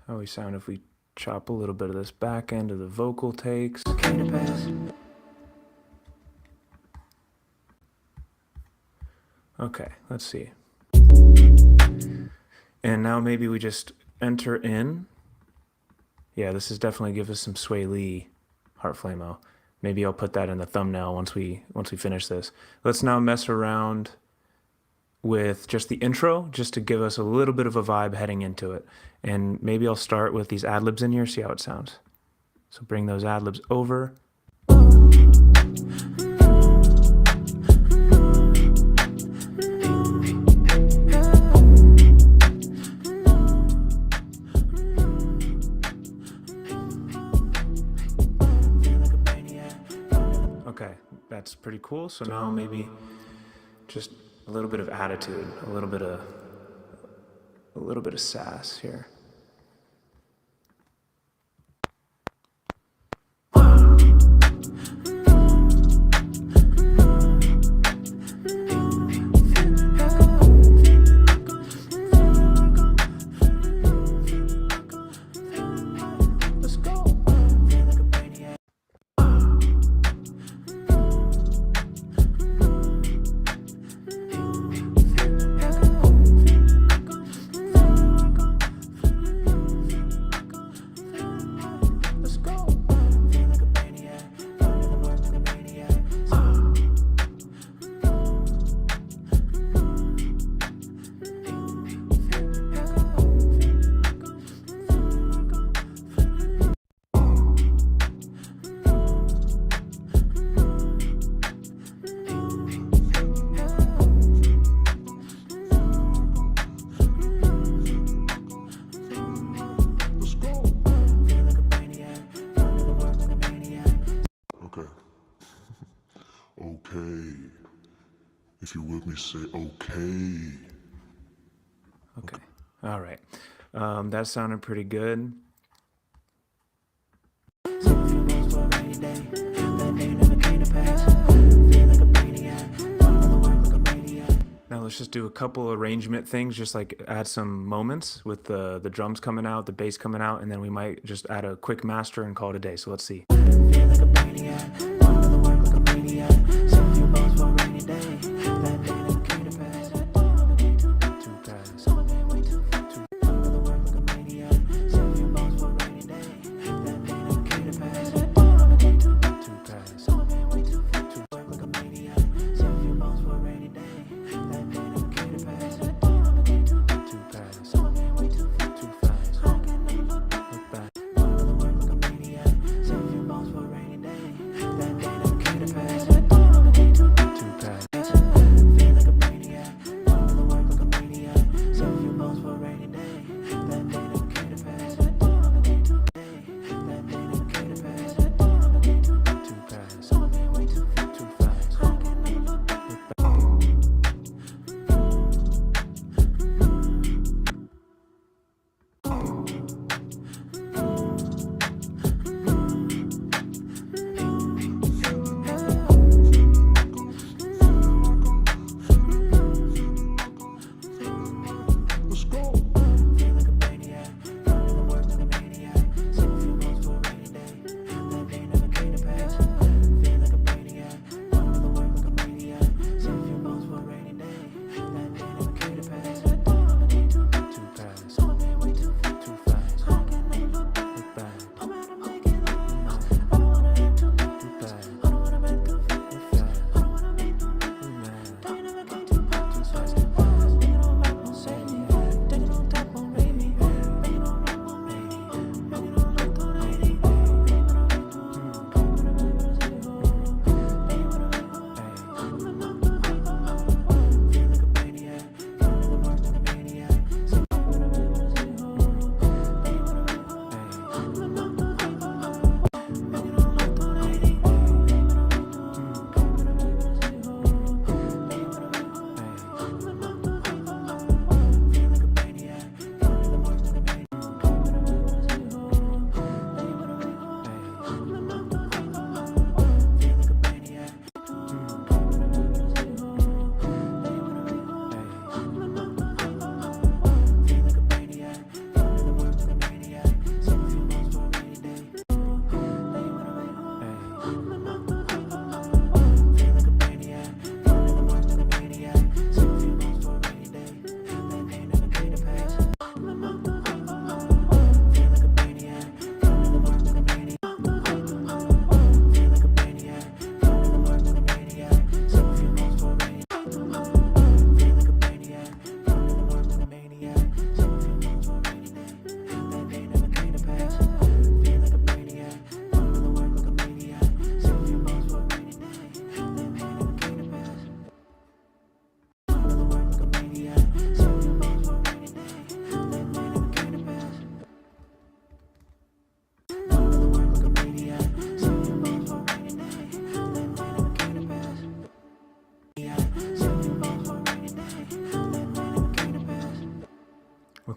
How we sound if we chop a little bit of this back end of the vocal takes. Okay, let's see. And now maybe we just enter in. Yeah, this is definitely give us some SWAE LEE Heart Flamo. Maybe I'll put that in the thumbnail once we finish this. Let's now mess around with just the intro, just to give us a little bit of a vibe heading into it. And maybe I'll start with these ad-libs in here, see how it sounds. So bring those ad-libs over. Okay, that's pretty cool. So now maybe just a little bit of attitude, a little bit of sass here. Okay. If you're with me, say okay. Okay. All right. That sounded pretty good. Now let's just do a couple arrangement things, just like add some moments with the drums coming out, the bass coming out, and then we might just add a quick master and call it a day. So let's see.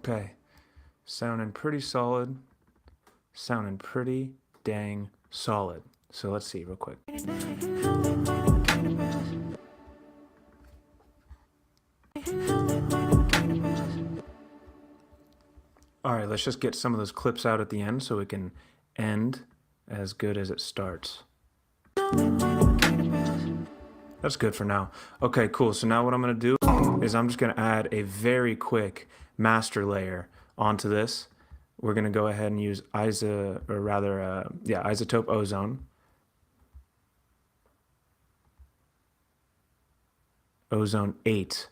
Okay, sounding pretty solid, sounding pretty dang solid. So let's see real quick. All right, let's just get some of those clips out at the end so it can end as good as it starts. That's good for now. Okay, cool. So now what I'm gonna do is I'm just gonna add a very quick master layer onto this. We're gonna go ahead and use iZotope Ozone. Ozone 8.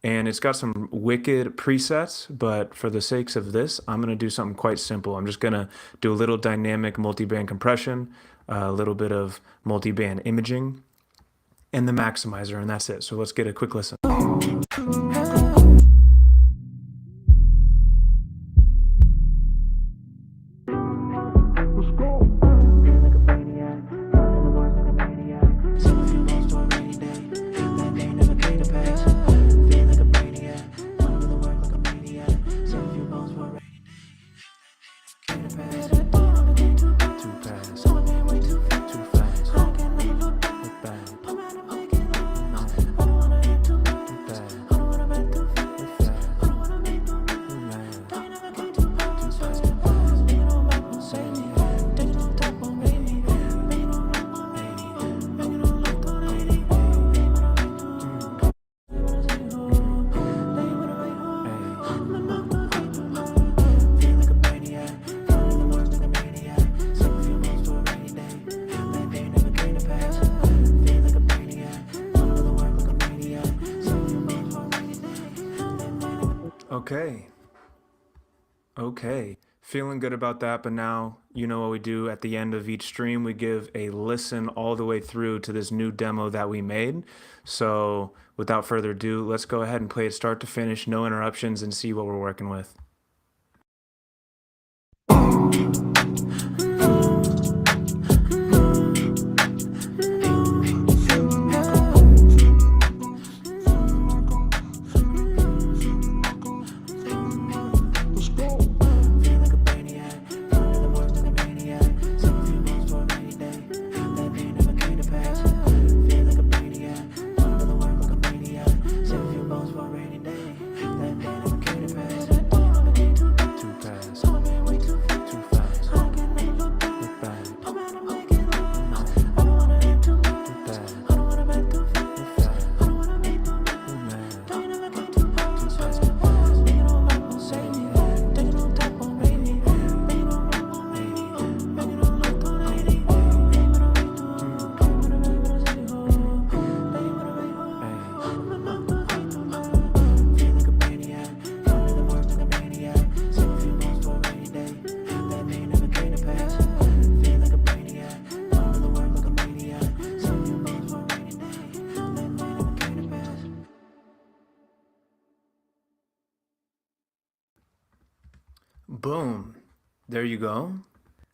And it's got some wicked presets, but for the sakes of this, I'm gonna do something quite simple. I'm just gonna do a little dynamic multiband compression, a little bit of multiband imaging, and the maximizer, and that's it. So let's get a quick listen. Okay, feeling good about that, but now you know what we do at the end of each stream. We give a listen all the way through to this new demo that we made. So without further ado, let's go ahead and play it start to finish, no interruptions, and see what we're working with. Boom. There you go.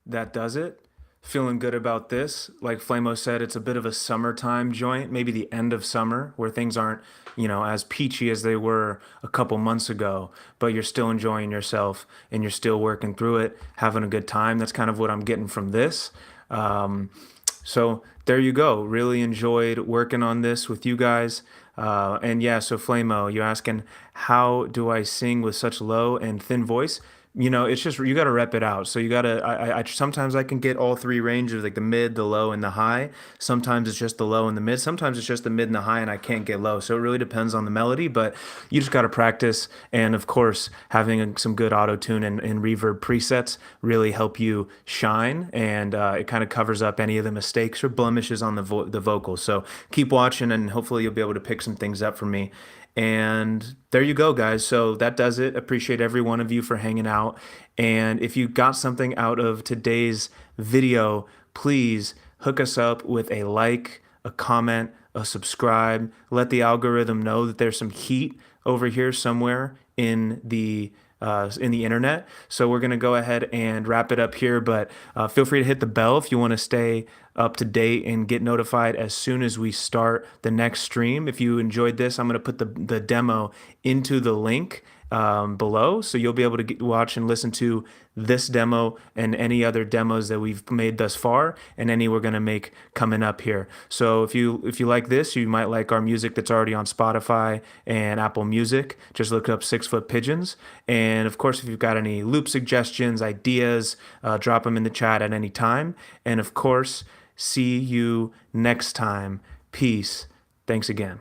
That does it. Feeling good about this. Like Flamo said, it's a bit of a summertime joint, maybe the end of summer where things aren't, as peachy as they were a couple months ago, but you're still enjoying yourself and you're still working through it, having a good time. That's kind of what I'm getting from this. So there you go. Really enjoyed working on this with you guys. And yeah, so Flamo, you're asking, how do I sing with such low and thin voice? It's just, you got to rep it out. So you got to, sometimes I can get all three ranges, like the mid, the low, and the high. Sometimes it's just the low and the mid. Sometimes it's just the mid and the high, and I can't get low. So it really depends on the melody, but you just got to practice. And of course, having some good auto-tune and reverb presets really help you shine. And it kind of covers up any of the mistakes or blemishes on the vocals. So keep watching, and hopefully you'll be able to pick some things up from me. And there you go, guys. So that does it. Appreciate every one of you for hanging out. And if you got something out of today's video, please hook us up with a like, a comment, a subscribe. Let the algorithm know that there's some heat over here somewhere in the internet. So we're going to go ahead and wrap it up here, but feel free to hit the bell if you want to stay up to date and get notified as soon as we start the next stream. If you enjoyed this, I'm going to put the demo into the link below, so you'll be able to watch and listen to this demo and any other demos that we've made thus far, and any we're going to make coming up here. So if you like this, you might like our music that's already on Spotify and Apple Music. Just look up 6 Foot Pigeons. And of course, if you've got any loop suggestions, ideas, drop them in the chat at any time. And of course, see you next time. Peace. Thanks again.